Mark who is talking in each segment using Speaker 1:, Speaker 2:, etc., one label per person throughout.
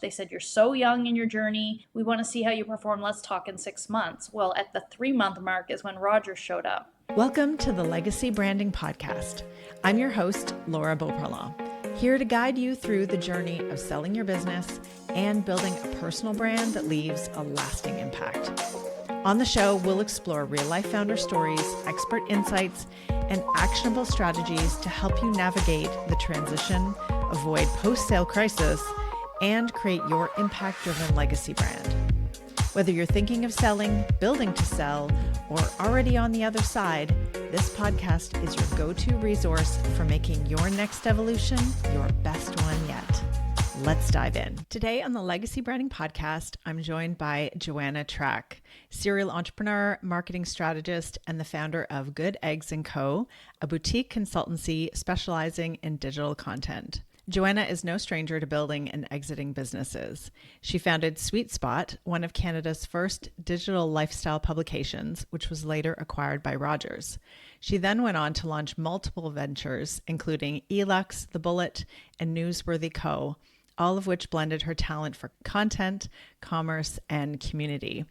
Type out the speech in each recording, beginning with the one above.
Speaker 1: They said, you're so young in your journey. We want to see how you perform. Let's talk in 6 months. Well, at the 3-month mark is when Rogers showed up.
Speaker 2: Welcome to the Legacy Branding Podcast. I'm your host, Laura Beauparlant, here to guide you through the journey of selling your business and building a personal brand that leaves a lasting impact. On the show, we'll explore real-life founder stories, expert insights, and actionable strategies to help you navigate the transition, avoid post-sale crisis, and create your impact-driven legacy brand. Whether you're thinking of selling, building to sell, or already on the other side, this podcast is your go-to resource for making your next evolution your best one yet. Let's dive in. Today on the Legacy Branding Podcast, I'm joined by Joanna Track, serial entrepreneur, marketing strategist, and the founder of Good Eggs & Co., a boutique consultancy specializing in digital content. Joanna is no stranger to building and exiting businesses. She founded Sweet Spot, one of Canada's first digital lifestyle publications, which was later acquired by Rogers. She then went on to launch multiple ventures, including Elux, The Bullet, and Newsworthy Co., all of which blended her talent for content, commerce, and community.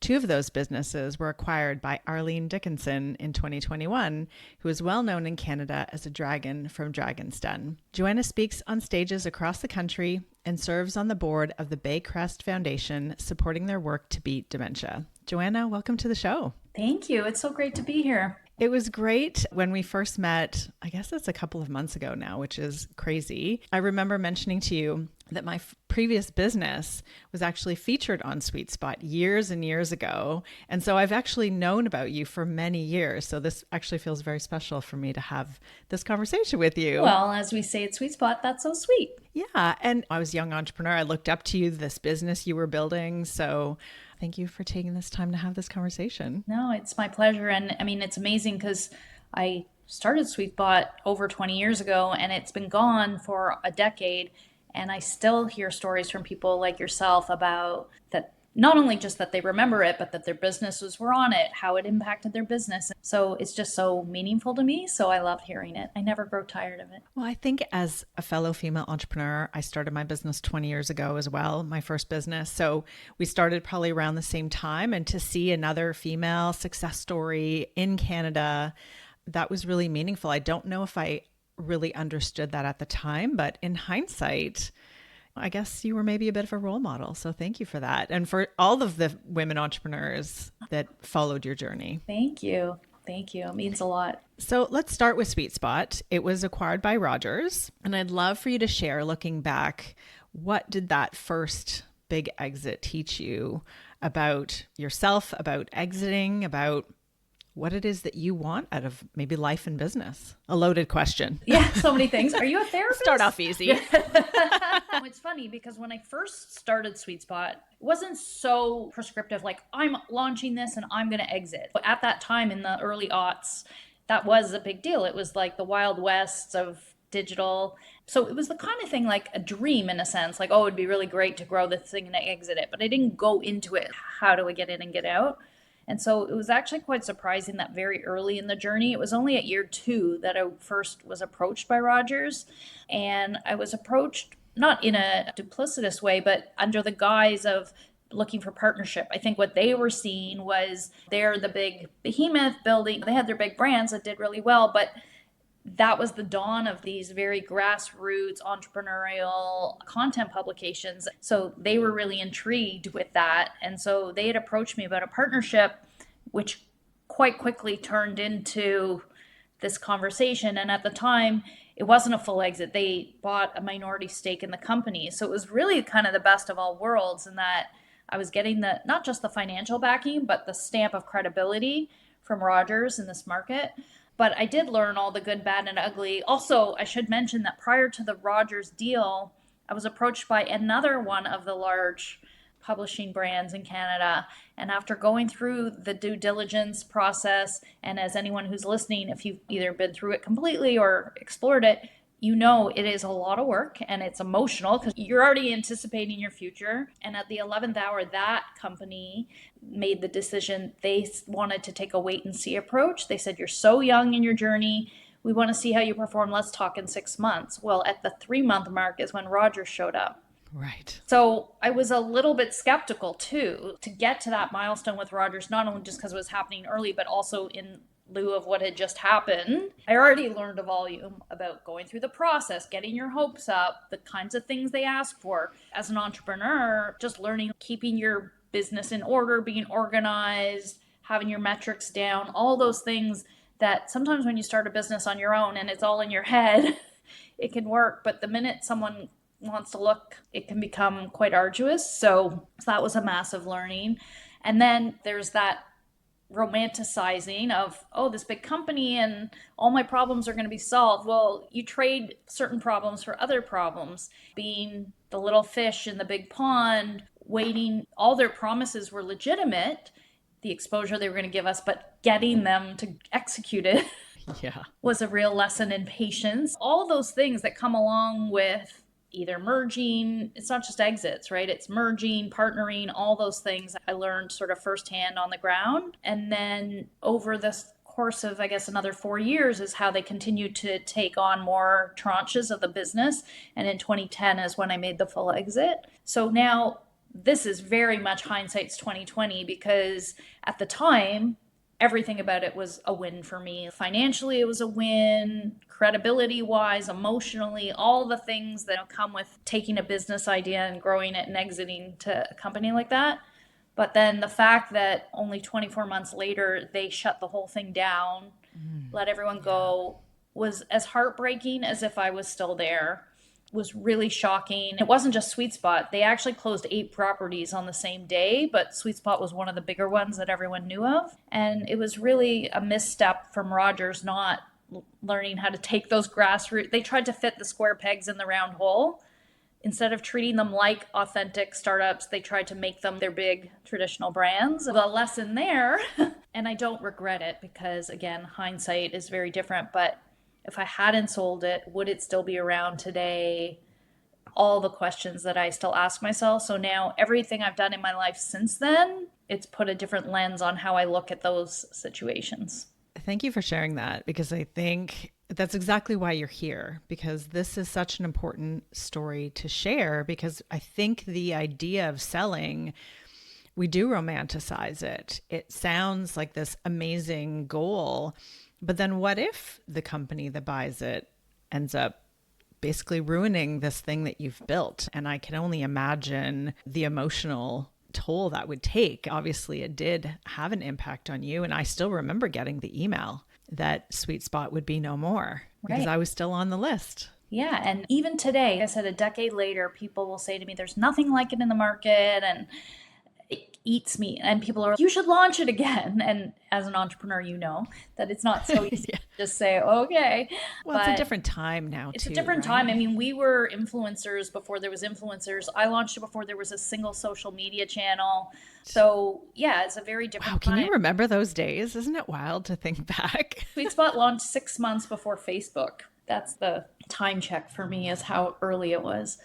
Speaker 2: 2 of those businesses were acquired by Arlene Dickinson in 2021, who is well known in Canada as a dragon from Dragon's Den. Joanna speaks on stages across the country and serves on the board of the Baycrest Foundation, supporting their work to beat dementia. Joanna, welcome to the show.
Speaker 1: Thank you. It's so great to be here.
Speaker 2: It was great when we first met. I guess it's a couple of months ago now, which is crazy. I remember mentioning to you that my previous business was actually featured on Sweet Spot years and years ago. And so I've actually known about you for many years. So this actually feels very special for me to have this conversation with you.
Speaker 1: Well, as we say at Sweet Spot, that's so sweet.
Speaker 2: Yeah. And I was a young entrepreneur. I looked up to you, this business you were building. So thank you for taking this time to have this conversation.
Speaker 1: No, it's my pleasure. And I mean, it's amazing because I started Sweet Spot over 20 years ago and it's been gone for a decade. And I still hear stories from people like yourself about that, not only just that they remember it, but that their businesses were on it, how it impacted their business. So it's just so meaningful to me. So I love hearing it. I never grow tired of it.
Speaker 2: Well, I think as a fellow female entrepreneur, I started my business 20 years ago as well, my first business. So we started probably around the same time. And to see another female success story in Canada, that was really meaningful. I don't know if I really understood that at the time, but in hindsight, I guess you were maybe a bit of a role model. So thank you for that. And for all of the women entrepreneurs that followed your journey.
Speaker 1: Thank you. Thank you. It means a lot.
Speaker 2: So let's start with Sweet Spot. It was acquired by Rogers. And I'd love for you to share, looking back, what did that first big exit teach you about yourself, about exiting, about what it is that you want out of maybe life and business? A loaded question.
Speaker 1: Yeah, so many things. Are you a therapist?
Speaker 2: Start off easy.
Speaker 1: It's funny because when I first started Sweet Spot, it wasn't so prescriptive, like I'm launching this and I'm going to exit. But at that time in the early aughts, that was a big deal. It was like the Wild West of digital. So it was the kind of thing like a dream in a sense, like, oh, it'd be really great to grow this thing and exit it. But I didn't go into it. How do I get in and get out? And so it was actually quite surprising that very early in the journey, it was only at year 2 that I first was approached by Rogers. And I was approached not in a duplicitous way, but under the guise of looking for partnership. I think what they were seeing was they're the big behemoth building. They had their big brands that did really well, but that was the dawn of these very grassroots entrepreneurial content publications. So they were really intrigued with that. And so they had approached me about a partnership, which quite quickly turned into this conversation. And at the time, it wasn't a full exit. They bought a minority stake in the company. So it was really kind of the best of all worlds in that I was getting the not just the financial backing, but the stamp of credibility from Rogers in this market. But I did learn all the good, bad, and ugly. Also, I should mention that prior to the Rogers deal, I was approached by another one of the large publishing brands in Canada. And after going through the due diligence process, and as anyone who's listening, if you've either been through it completely or explored it, you know it is a lot of work and it's emotional because you're already anticipating your future. And at the 11th hour, that company made the decision they wanted to take a wait and see approach. They said, you're so young in your journey. We want to see how you perform. Let's talk in 6 months. Well, at the 3-month mark is when Rogers showed up.
Speaker 2: Right.
Speaker 1: So I was a little bit skeptical too to get to that milestone with Rogers, not only just because it was happening early, but also in lieu of what had just happened. I already learned a volume about going through the process, getting your hopes up, the kinds of things they ask for. As an entrepreneur, just learning, keeping your business in order, being organized, having your metrics down, all those things that sometimes when you start a business on your own and it's all in your head, it can work. But the minute someone wants to look, it can become quite arduous. So that was a massive learning. And then there's that romanticizing of, oh, this big company and all my problems are going to be solved. Well, you trade certain problems for other problems. Being the little fish in the big pond, waiting, all their promises were legitimate, the exposure they were going to give us, but getting them to execute it
Speaker 2: Yeah.
Speaker 1: was a real lesson in patience. All those things that come along with either merging, it's not just exits, right? It's merging, partnering, all those things I learned sort of firsthand on the ground. And then over this course of, I guess, another 4 years is how they continued to take on more tranches of the business. And in 2010 is when I made the full exit. So now this is very much hindsight's 2020 because at the time, everything about it was a win for me. Financially, it was a win, credibility wise, emotionally, all the things that come with taking a business idea and growing it and exiting to a company like that. But then the fact that only 24 months later, they shut the whole thing down, let everyone go, was as heartbreaking as if I was still there. Was really shocking. It wasn't just Sweet Spot. They actually closed 8 properties on the same day, but Sweet Spot was one of the bigger ones that everyone knew of. And it was really a misstep from Rogers not learning how to take those grassroots. They tried to fit the square pegs in the round hole. Instead of treating them like authentic startups, they tried to make them their big traditional brands. The lesson there, and I don't regret it because, again, hindsight is very different, but if I hadn't sold it, would it still be around today? All the questions that I still ask myself. So now everything I've done in my life since then, it's put a different lens on how I look at those situations.
Speaker 2: Thank you for sharing that because I think that's exactly why you're here, because this is such an important story to share. Because I think the idea of selling, we do romanticize it. It sounds like this amazing goal. But then what if the company that buys it ends up basically ruining this thing that you've built? And I can only imagine the emotional toll that would take. Obviously, it did have an impact on you. And I still remember getting the email that Sweet Spot would be no more because I was still on the list.
Speaker 1: Yeah. And even today, like I said, a decade later, people will say to me, there's nothing like it in the market. And it eats me. And people are, you should launch it again. And as an entrepreneur, you know that it's not so easy
Speaker 2: Yeah.
Speaker 1: to just say, okay.
Speaker 2: Well, it's
Speaker 1: But
Speaker 2: a different time now,
Speaker 1: it's
Speaker 2: too,
Speaker 1: a different
Speaker 2: right?
Speaker 1: time. I mean, we were influencers before there was influencers. I launched it before there was a single social media channel. So yeah, it's a very
Speaker 2: Wow,
Speaker 1: different
Speaker 2: can
Speaker 1: time.
Speaker 2: you remember those days? Isn't it wild to think back?
Speaker 1: Sweet Spot launched 6 months before Facebook. That's the time check for me, is how early it was.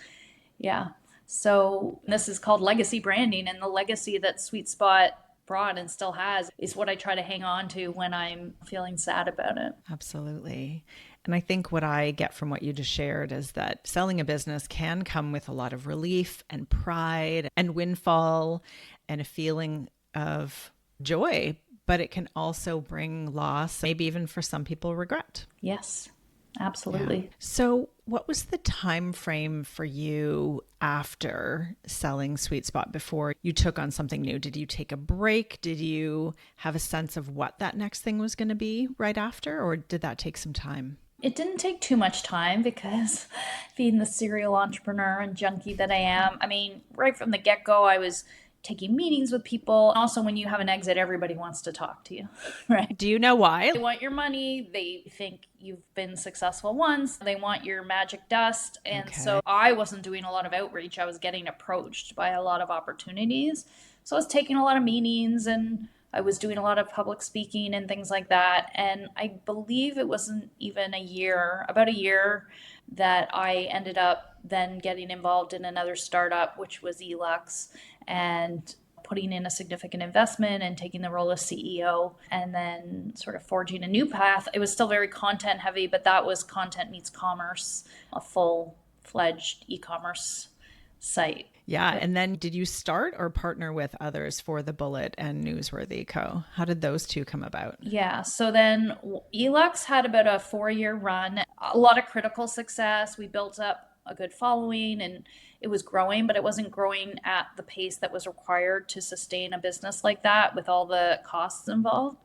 Speaker 1: Yeah. So this is called legacy branding, and the legacy that Sweet Spot brought and still has is what I try to hang on to when I'm feeling sad about it.
Speaker 2: Absolutely. And I think what I get from what you just shared is that selling a business can come with a lot of relief and pride and windfall and a feeling of joy, but it can also bring loss, maybe even for some people, regret.
Speaker 1: Yes,
Speaker 2: Yeah.
Speaker 1: absolutely.
Speaker 2: So, what was the time frame for you after selling Sweet Spot before you took on something new? Did you take a break? Did you have a sense of what that next thing was going to be right after, or did that take some time?
Speaker 1: It didn't take too much time because being the serial entrepreneur and junkie that I am, I mean, right from the get go, I was taking meetings with people. Also, when you have an exit, everybody wants to talk to you, right?
Speaker 2: Do you know why?
Speaker 1: They want your money. They think you've been successful once. They want your magic dust. And
Speaker 2: Okay.
Speaker 1: so I wasn't doing a lot of outreach. I was getting approached by a lot of opportunities. So I was taking a lot of meetings and I was doing a lot of public speaking and things like that. And I believe it wasn't even a year, about a year, that I ended up then getting involved in another startup, which was Elux, and putting in a significant investment and taking the role of CEO and then sort of forging a new path. It was still very content heavy, but that was content meets commerce, a full fledged e commerce site.
Speaker 2: Yeah. And then did you start or partner with others for the Bullet and Newsworthy Co? How did those two come about?
Speaker 1: Yeah, so then Elux had about a 4 year run, a lot of critical success. We built up a good following and it was growing, but it wasn't growing at the pace that was required to sustain a business like that with all the costs involved.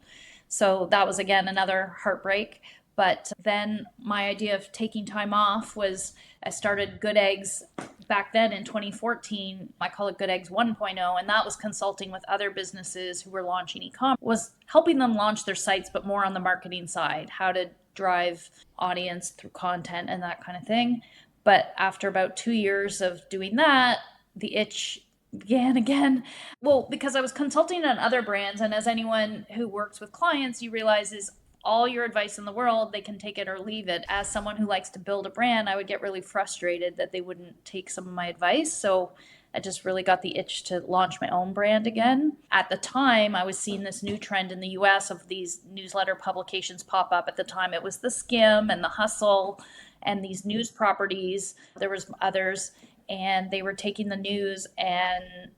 Speaker 1: So that was again another heartbreak. But then my idea of taking time off was I started Good Eggs back then in 2014. I call it Good Eggs 1.0, and that was consulting with other businesses who were launching e-commerce, was helping them launch their sites, but more on the marketing side, how to drive audience through content and that kind of thing. But after about 2 years of doing that, the itch began again. Well, because I was consulting on other brands, and as anyone who works with clients, you realize is all your advice in the world, they can take it or leave it. As someone who likes to build a brand, I would get really frustrated that they wouldn't take some of my advice. So I just really got the itch to launch my own brand again. At the time, I was seeing this new trend in the US of these newsletter publications pop up. At the time, it was the Skim and the Hustle and these news properties. There was others, and they were taking the news and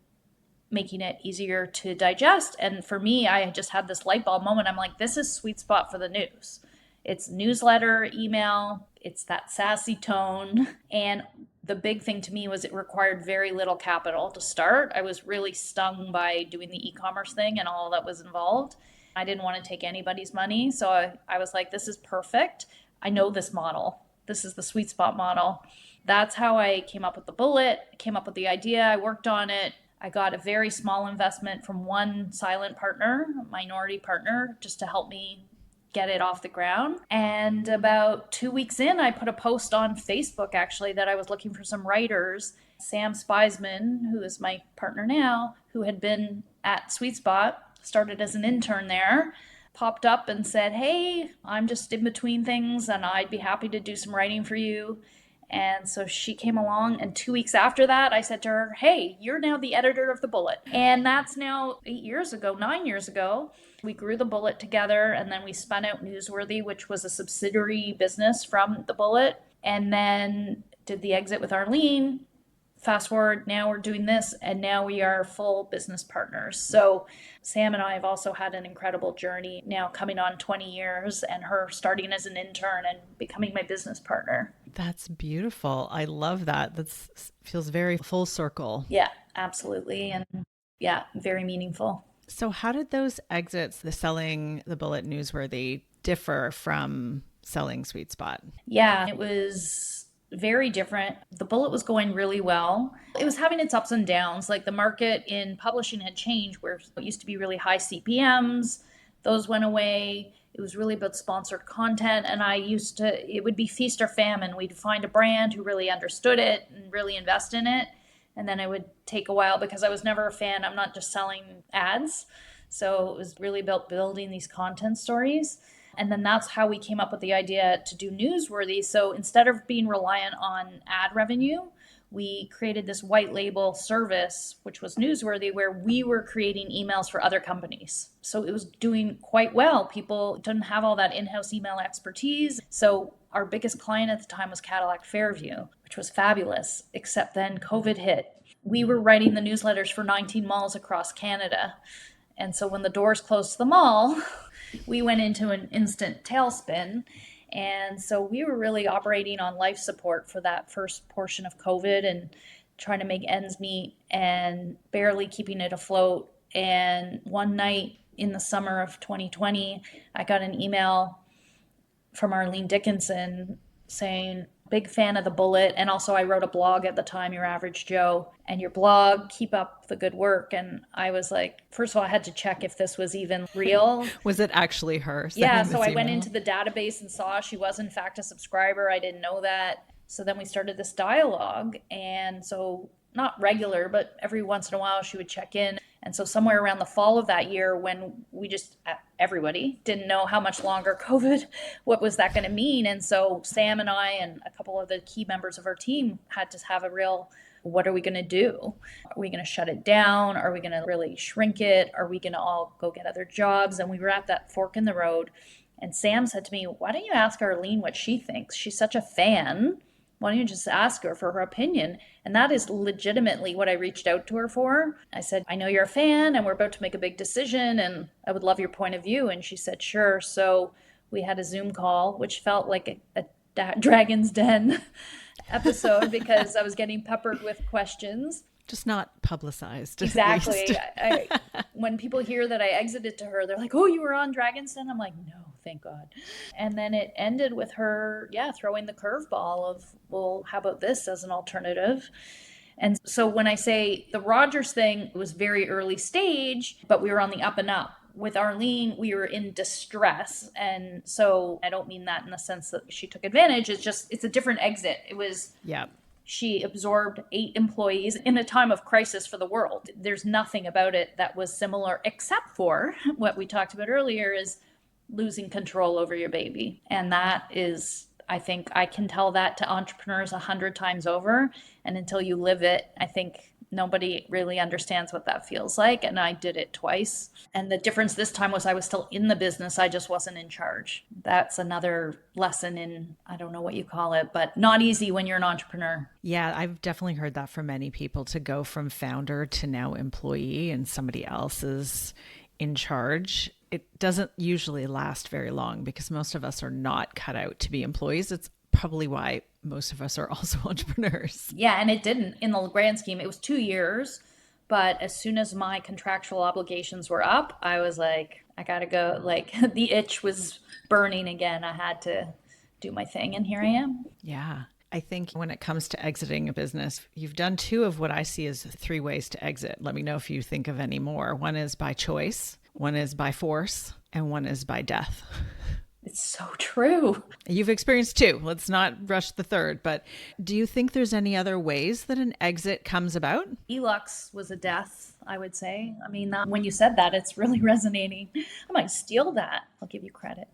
Speaker 1: making it easier to digest. And for me, I just had this light bulb moment. I'm like, this is sweet spot for the news. It's newsletter, email, it's that sassy tone. And the big thing to me was it required very little capital to start. I was really stung by doing the e-commerce thing and all that was involved. I didn't want to take anybody's money. So I was like, this is perfect. I know this model. This is the sweet spot model. That's how I came up with the Bullet, came up with the idea. I worked on it. I got a very small investment from one silent partner, a minority partner, just to help me get it off the ground. And about 2 weeks in, I put a post on Facebook actually that I was looking for some writers. Sam Spiesman, who is my partner now, who had been at Sweet Spot, started as an intern there, popped up and said, hey, I'm just in between things and I'd be happy to do some writing for you. And so she came along, and 2 weeks after that, I said to her, hey, you're now the editor of the Bullet. And that's now 8 years ago, 9 years ago. We grew the Bullet together, and then we spun out Newsworthy, which was a subsidiary business from the Bullet, and then did the exit with Arlene. Fast forward, now we're doing this, and now we are full business partners. So Sam and I have also had an incredible journey now coming on 20 years, and her starting as an intern and becoming my business partner.
Speaker 2: That's beautiful. I love that. That feels very full circle.
Speaker 1: Yeah, absolutely. And yeah, very meaningful.
Speaker 2: So how did those exits, the selling the Bullet Newsworthy, differ from selling Sweet Spot?
Speaker 1: Yeah, it was very different. The Bullet was going really well. It was having its ups and downs. Like the market in publishing had changed where it used to be really high CPMs. Those went away. It was really about sponsored content. And it would be feast or famine. We'd find a brand who really understood it and really invest in it. And then it would take a while because I was never a fan. I'm not just selling ads. So it was really about building these content stories. And then that's how we came up with the idea to do Newsworthy. So instead of being reliant on ad revenue, we created this white label service, which was Newsworthy, where we were creating emails for other companies. So it was doing quite well. People didn't have all that in-house email expertise. So our biggest client at the time was Cadillac Fairview, which was fabulous, except then COVID hit. We were writing the newsletters for 19 malls across Canada. And so when the doors closed to the mall, we went into an instant tailspin. And so we were really operating on life support for that first portion of COVID and trying to make ends meet and barely keeping it afloat. And one night in the summer of 2020, I got an email from Arlene Dickinson saying, big fan of the Bullet. And also I wrote a blog at the time, Your Average Joe, and your blog, keep up the good work. And I was like, first of all, I had to check if this was even real.
Speaker 2: Was it actually her?
Speaker 1: Yeah, so I went into the database and saw she was in fact a subscriber. I didn't know that. So then we started this dialogue. And so not regular, but every once in a while she would check in. And so somewhere around the fall of that year, when we just, everybody didn't know how much longer COVID, what was that going to mean? And so Sam and I and a couple of the key members of our team had to have a real, what are we going to do? Are we going to shut it down? Are we going to really shrink it? Are we going to all go get other jobs? And we were at that fork in the road. And Sam said to me, why don't you ask Arlene what she thinks? She's such a fan. why don't you just ask her for her opinion? And that is legitimately what I reached out to her for. I said, I know you're a fan and we're about to make a big decision and I would love your point of view. And she said, sure. So we had a Zoom call, which felt like a Dragon's Den episode because I was getting peppered with questions.
Speaker 2: Just not publicized, at least.
Speaker 1: Exactly. When people hear that I exited to her, they're like, "Oh, you were on Dragon's Den." I'm like, "No, thank God." And then it ended with her, yeah, throwing the curveball of, "Well, how about this as an alternative?" And so when I say the Rogers thing was very early stage, but we were on the up and up. With Arlene, we were in distress. And so I don't mean that in the sense that she took advantage. It's just, it's a different exit. It was,
Speaker 2: Yeah.
Speaker 1: she absorbed 8 employees in a time of crisis for the world. There's nothing about it that was similar, except for what we talked about earlier is losing control over your baby. And that is, I think I can tell that to entrepreneurs 100 times over. And until you live it, I think nobody really understands what that feels like. And I did it twice. And the difference this time was I was still in the business. I just wasn't in charge. That's another lesson in, I don't know what you call it, but not easy when you're an entrepreneur.
Speaker 2: Yeah, I've definitely heard that from many people, to go from founder to now employee and somebody else is in charge. It doesn't usually last very long because most of us are not cut out to be employees. It's probably why most of us are also entrepreneurs.
Speaker 1: Yeah, and it didn't in the grand scheme. It was 2 years. But as soon as my contractual obligations were up, I was like, I gotta go. Like the itch was burning again. I had to do my thing. And here I am.
Speaker 2: Yeah. I think when it comes to exiting a business, you've done 2 of what I see as 3 ways to exit. Let me know if you think of any more. One is by choice, one is by force, and one is by death.
Speaker 1: It's so true.
Speaker 2: You've experienced 2. Let's not rush the third. But do you think there's any other ways that an exit comes about?
Speaker 1: Elux was a death, I would say. I mean, when you said that, it's really resonating. I might steal that. I'll give you credit.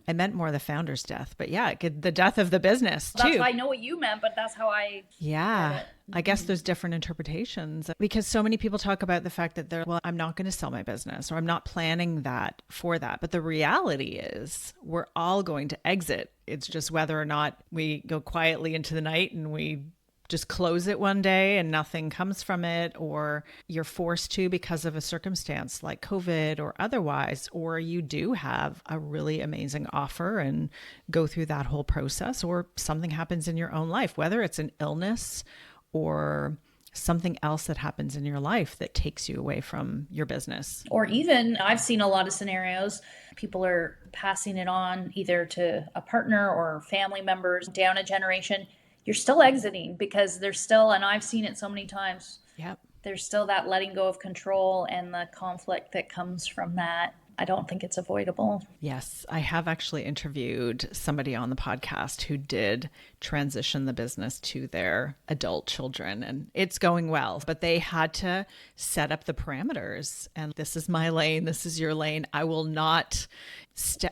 Speaker 2: I meant more the founder's death, but yeah, the death of the business too.
Speaker 1: I know what you meant, but that's how I.
Speaker 2: Yeah. I guess there's different interpretations because so many people talk about the fact that well, I'm not going to sell my business or I'm not planning that for that. But the reality is we're all going to exit. It's just whether or not we go quietly into the night and we just close it one day and nothing comes from it, or you're forced to because of a circumstance like COVID or otherwise, or you do have a really amazing offer and go through that whole process, or something happens in your own life, whether it's an illness or something else that happens in your life that takes you away from your business.
Speaker 1: Or even, I've seen a lot of scenarios, people are passing it on either to a partner or family members down a generation. You're still exiting because there's still, and I've seen it so many times,
Speaker 2: Yep.
Speaker 1: there's still that letting go of control and the conflict that comes from that. I don't think it's avoidable.
Speaker 2: Yes, I have actually interviewed somebody on the podcast who did transition the business to their adult children, and it's going well, but they had to set up the parameters. And this is my lane, this is your lane. I will not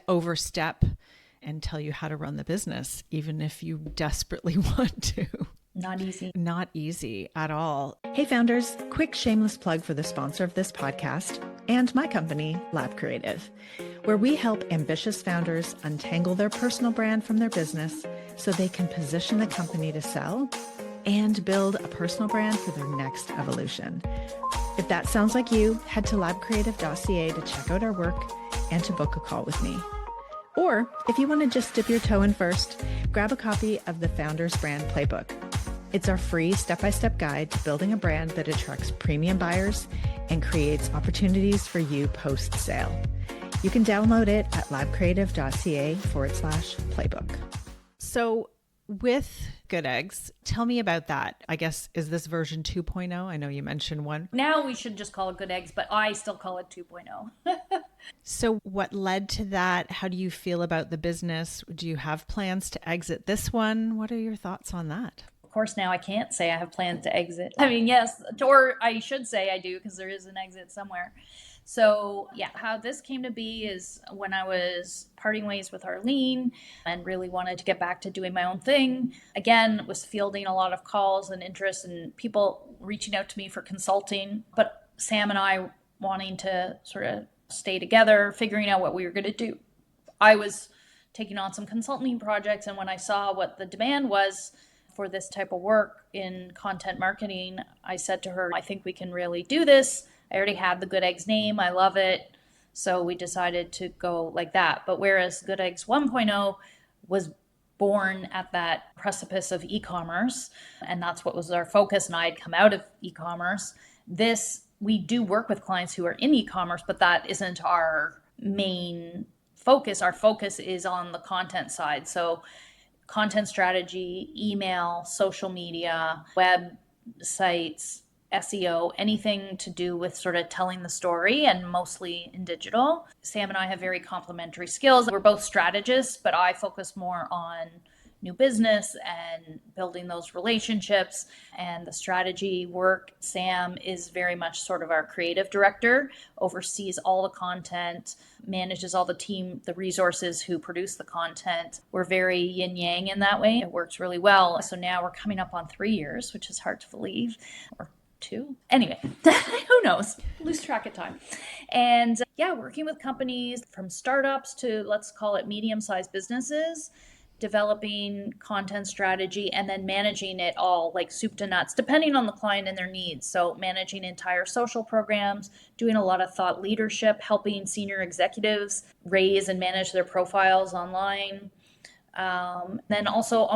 Speaker 2: overstep and tell you how to run the business, even if you desperately want to.
Speaker 1: Not easy.
Speaker 2: Not easy at all.
Speaker 3: Hey founders, quick shameless plug for the sponsor of this podcast and my company, Lab Creative, where we help ambitious founders untangle their personal brand from their business so they can position the company to sell and build a personal brand for their next evolution. If that sounds like you, head to labcreative.ca to check out our work and to book a call with me. Or if you want to just dip your toe in first, grab a copy of the Founders Brand Playbook. It's our free step-by-step guide to building a brand that attracts premium buyers and creates opportunities for you post-sale. You can download it at labcreative.ca/playbook.
Speaker 2: So with Good Eggs, tell me about that. I guess, is this version 2.0? I know you mentioned one.
Speaker 1: Now we should just call it Good Eggs, but I still call it 2.0.
Speaker 2: So what led to that? How do you feel about the business? Do you have plans to exit this one? What are your thoughts on that?
Speaker 1: Of course, now I can't say I have plans to exit. I mean, yes, or I should say I do because there is an exit somewhere. So yeah, how this came to be is when I was parting ways with Arlene and really wanted to get back to doing my own thing. Again, was fielding a lot of calls and interest and people reaching out to me for consulting, but Sam and I wanting to sort of stay together, figuring out what we were going to do. I was taking on some consulting projects, and when I saw what the demand was for this type of work in content marketing, I said to her, I think we can really do this. I already have the Good Eggs name. I love it. So we decided to go like that. But whereas Good Eggs 1.0 was born at that precipice of e-commerce, and that's what was our focus, and I had come out of e-commerce, this, we do work with clients who are in e-commerce, but that isn't our main focus. Our focus is on the content side. So content strategy, email, social media, websites, SEO, anything to do with sort of telling the story, and mostly in digital. Sam and I have very complementary skills. We're both strategists, but I focus more on new business and building those relationships and the strategy work. Sam is very much sort of our creative director, oversees all the content, manages all the team, the resources who produce the content. We're very yin yang in that way. It works really well. So now we're coming up on 3 years, which is hard to believe, or 2. Anyway, who knows? Lose track of time. And yeah, working with companies from startups to, let's call it, medium-sized businesses, developing content strategy, and then managing it all like soup to nuts, depending on the client and their needs. So managing entire social programs, doing a lot of thought leadership, helping senior executives raise and manage their profiles online. Then also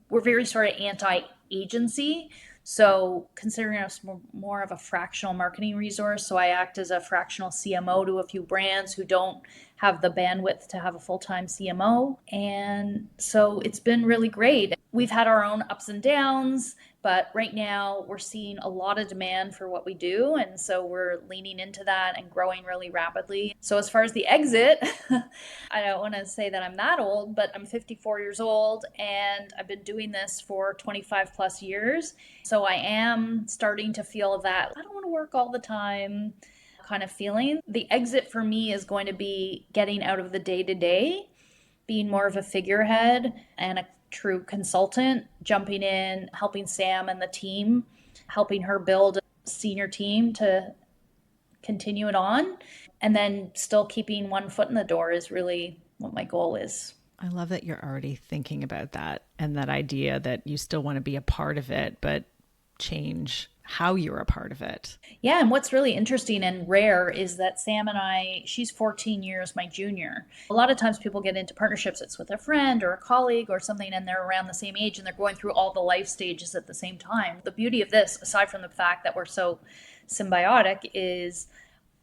Speaker 1: we're very sort of anti-agency. So considering us more of a fractional marketing resource. So I act as a fractional CMO to a few brands who don't have the bandwidth to have a full-time CMO. And so it's been really great. We've had our own ups and downs, but right now we're seeing a lot of demand for what we do. And so we're leaning into that and growing really rapidly. So as far as the exit, I don't want to say that I'm that old, but I'm 54 years old and I've been doing this for 25 plus years. So I am starting to feel that I don't want to work all the time kind of feeling. The exit for me is going to be getting out of the day-to-day, being more of a figurehead and a true consultant, jumping in, helping Sam and the team, helping her build a senior team to continue it on, and then still keeping one foot in the door is really what my goal is.
Speaker 2: I love that you're already thinking about that, and that idea that you still want to be a part of it, but change how you're a part of it.
Speaker 1: Yeah, and what's really interesting and rare is that Sam and I, she's 14 years my junior. A lot of times people get into partnerships, it's with a friend or a colleague or something, and they're around the same age and they're going through all the life stages at the same time. The beauty of this, aside from the fact that we're so symbiotic, is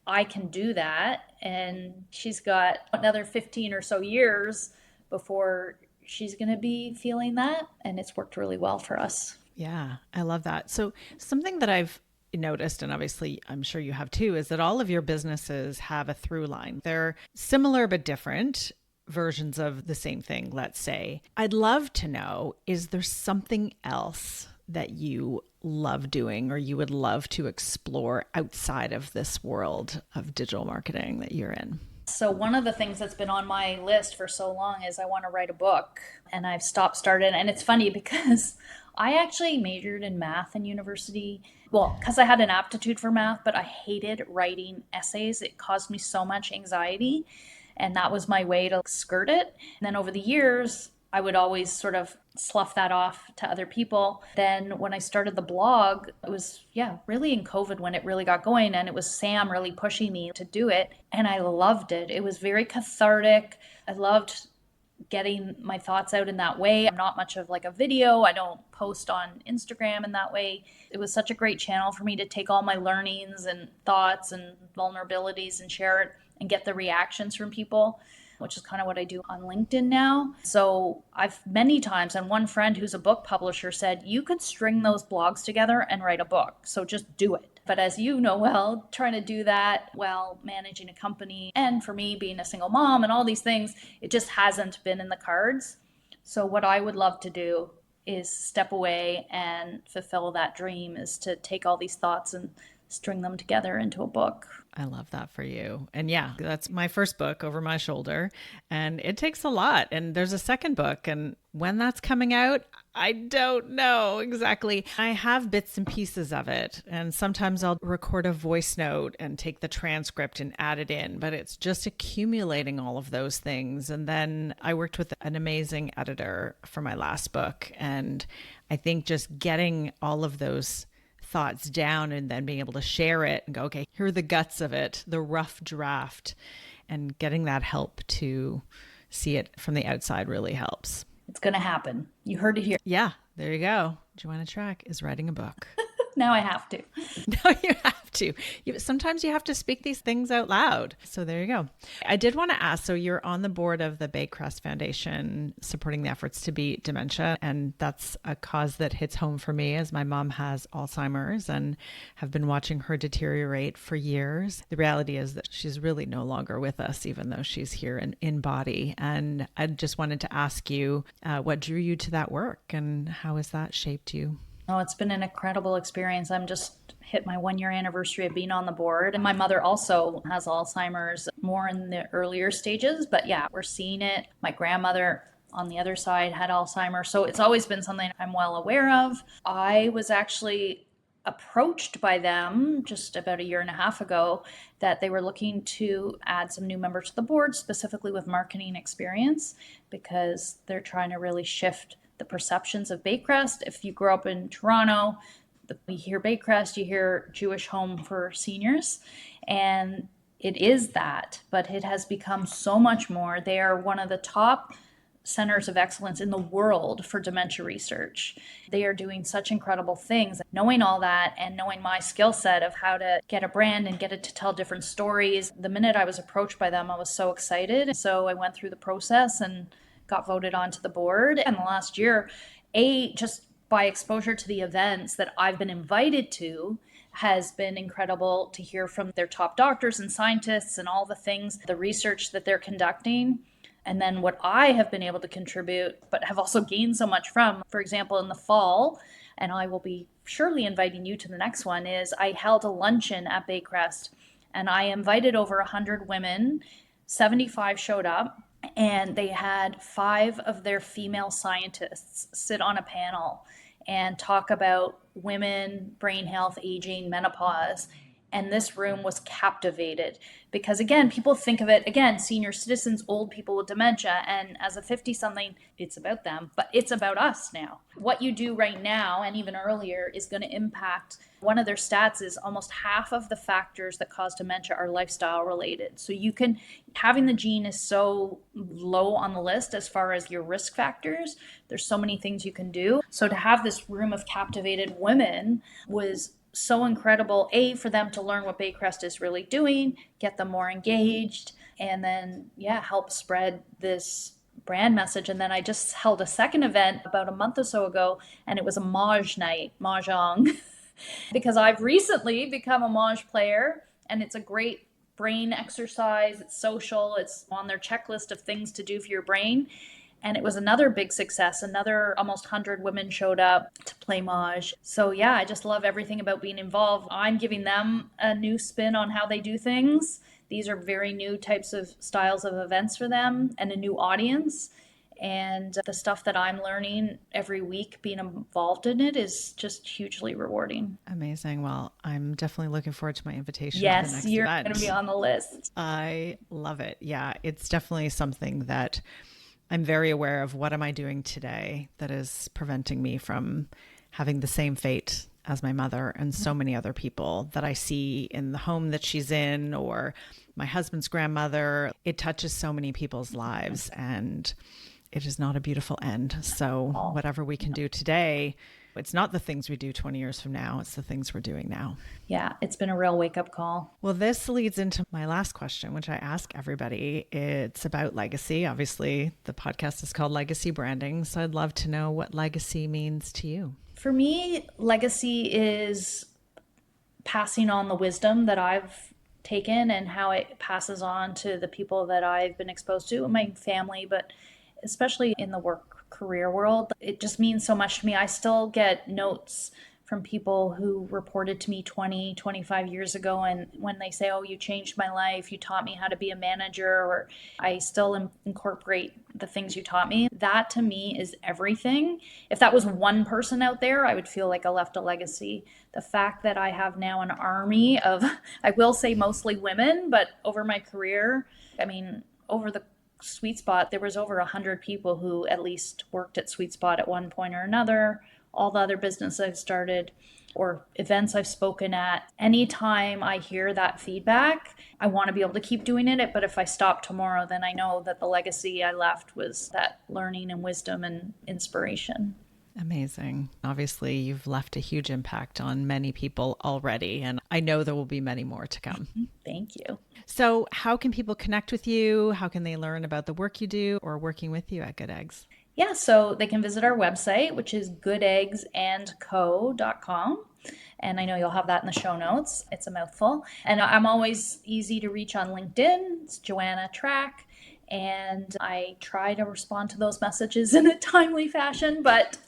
Speaker 1: I can do that, and she's got another 15 or so years before she's going to be feeling that, and it's worked really well for us.
Speaker 2: Yeah, I love that. So something that I've noticed, and obviously I'm sure you have too, is that all of your businesses have a through line. They're similar but different versions of the same thing, let's say. I'd love to know, is there something else that you love doing or you would love to explore outside of this world of digital marketing that you're in?
Speaker 1: So one of the things that's been on my list for so long is I want to write a book, and I've started. And it's funny because I actually majored in math in university. Well, because I had an aptitude for math, but I hated writing essays. It caused me so much anxiety, and that was my way to skirt it. And then over the years, I would always sort of slough that off to other people. Then when I started the blog, it was, really in COVID when it really got going, and it was Sam really pushing me to do it. And I loved it. It was very cathartic. I loved getting my thoughts out in that way. I'm not much of like a video. I don't post on Instagram in that way. It was such a great channel for me to take all my learnings and thoughts and vulnerabilities and share it and get the reactions from people, which is kind of what I do on LinkedIn now. So I've many times, and one friend who's a book publisher said, you could string those blogs together and write a book. So just do it. But as you know well, trying to do that while managing a company, and for me being a single mom and all these things, it just hasn't been in the cards. So what I would love to do is step away and fulfill that dream, is to take all these thoughts and string them together into a book.
Speaker 2: I love that for you. And yeah, that's my first book over my shoulder. And it takes a lot. And there's a second book. And when that's coming out, I don't know exactly. I have bits and pieces of it. And sometimes I'll record a voice note and take the transcript and add it in. But it's just accumulating all of those things. And then I worked with an amazing editor for my last book. And I think just getting all of those thoughts down and then being able to share it and go, okay, here are the guts of it, the rough draft, and getting that help to see it from the outside really helps.
Speaker 1: It's going to happen. You heard it here.
Speaker 2: Yeah, there you go. Joanna Track is writing a book.
Speaker 1: Now I have to.
Speaker 2: No, you have to. Sometimes you have to speak these things out loud. So there you go. I did want to ask, so you're on the board of the Baycrest Foundation supporting the efforts to beat dementia. And that's a cause that hits home for me as my mom has Alzheimer's and have been watching her deteriorate for years. The reality is that she's really no longer with us, even though she's here in body. And I just wanted to ask you what drew you to that work and how has that shaped you?
Speaker 1: Oh, it's been an incredible experience. I'm just hit my 1 year anniversary of being on the board. And my mother also has Alzheimer's, more in the earlier stages. But yeah, we're seeing it. My grandmother on the other side had Alzheimer's. So it's always been something I'm well aware of. I was actually approached by them just about a year and a half ago that they were looking to add some new members to the board, specifically with marketing experience, because they're trying to really shift the perceptions of Baycrest. If you grow up in Toronto, you hear Baycrest, you hear Jewish home for seniors, and it is that, but it has become so much more. They are one of the top centers of excellence in the world for dementia research. They are doing such incredible things. Knowing all that and knowing my skill set of how to get a brand and get it to tell different stories, the minute I was approached by them, I was so excited. So I went through the process and got voted onto the board. And the last year, just by exposure to the events that I've been invited to, has been incredible to hear from their top doctors and scientists and all the things, the research that they're conducting. And then what I have been able to contribute, but have also gained so much from, for example, in the fall, and I will be surely inviting you to the next one, is I held a luncheon at Baycrest and I invited over 100 women, 75 showed up. And they had 5 of their female scientists sit on a panel and talk about women, brain health, aging, menopause. And this room was captivated because, again, people think of it, again, senior citizens, old people with dementia. And as a 50-something, it's about them, but it's about us now. What you do right now and even earlier is going to impact. One of their stats is almost half of the factors that cause dementia are lifestyle related. So having the gene is so low on the list as far as your risk factors. There's so many things you can do. So to have this room of captivated women was so incredible, for them to learn what Baycrest is really doing, get them more engaged, and then, help spread this brand message. And then I just held a second event about a month or so ago, and it was a Maj night, Mahjong, because I've recently become a Maj player, and it's a great brain exercise. It's social. It's on their checklist of things to do for your brain. And it was another big success. Another almost 100 women showed up to play Maj. So I just love everything about being involved. I'm giving them a new spin on how they do things. These are very new types of styles of events for them and a new audience. And the stuff that I'm learning every week being involved in it is just hugely rewarding.
Speaker 2: Amazing. Well, I'm definitely looking forward to my invitation to the
Speaker 1: Yes,
Speaker 2: next
Speaker 1: you're
Speaker 2: event.
Speaker 1: going to be on the list.
Speaker 2: I love it. Yeah, it's definitely something that I'm very aware of. What am I doing today that is preventing me from having the same fate as my mother and so many other people that I see in the home that she's in, or my husband's grandmother. It touches so many people's lives, and it is not a beautiful end. So whatever we can do today, it's not the things we do 20 years from now, it's the things we're doing now.
Speaker 1: Yeah, it's been a real wake-up call.
Speaker 2: Well, this leads into my last question, which I ask everybody. It's about legacy. Obviously, the podcast is called Legacy Branding. So I'd love to know what legacy means to you.
Speaker 1: For me, legacy is passing on the wisdom that I've taken and how it passes on to the people that I've been exposed to in my family, but especially in the work career world. It just means so much to me. I still get notes from people who reported to me 20, 25 years ago. And when they say, oh, you changed my life, you taught me how to be a manager, or I still incorporate the things you taught me, that to me is everything. If that was one person out there, I would feel like I left a legacy. The fact that I have now an army of, I will say mostly women, but over my career, I mean, over the Sweet Spot, there was over 100 people who at least worked at Sweet Spot at one point or another. All the other business I've started or events I've spoken at, anytime I hear that feedback, I want to be able to keep doing it. But if I stop tomorrow, then I know that the legacy I left was that learning and wisdom and inspiration.
Speaker 2: Amazing. Obviously, you've left a huge impact on many people already, and I know there will be many more to come.
Speaker 1: Thank you.
Speaker 2: So how can people connect with you? How can they learn about the work you do or working with you at Good Eggs?
Speaker 1: Yeah, so they can visit our website, which is goodeggsandco.com. And I know you'll have that in the show notes. It's a mouthful. And I'm always easy to reach on LinkedIn. It's Joanna Track. And I try to respond to those messages in a timely fashion, but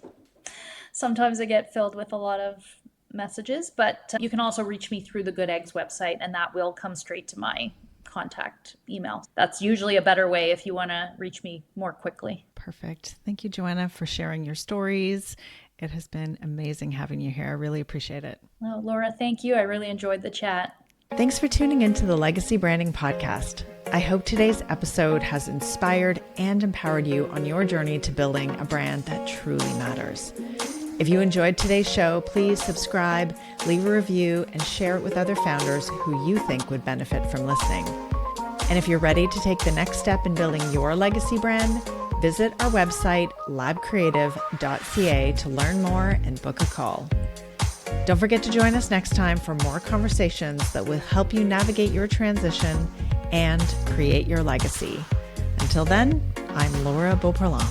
Speaker 1: sometimes I get filled with a lot of messages. But you can also reach me through the Good Eggs website, and that will come straight to my contact email. That's usually a better way if you want to reach me more quickly.
Speaker 2: Perfect. Thank you, Joanna, for sharing your stories. It has been amazing having you here. I really appreciate it.
Speaker 1: Well, Laura, thank you. I really enjoyed the chat.
Speaker 3: Thanks for tuning into the Legacy Branding Podcast. I hope today's episode has inspired and empowered you on your journey to building a brand that truly matters. If you enjoyed today's show, please subscribe, leave a review, and share it with other founders who you think would benefit from listening. And if you're ready to take the next step in building your legacy brand, visit our website, labcreative.ca, to learn more and book a call. Don't forget to join us next time for more conversations that will help you navigate your transition and create your legacy. Until then, I'm Laura Beauparlant.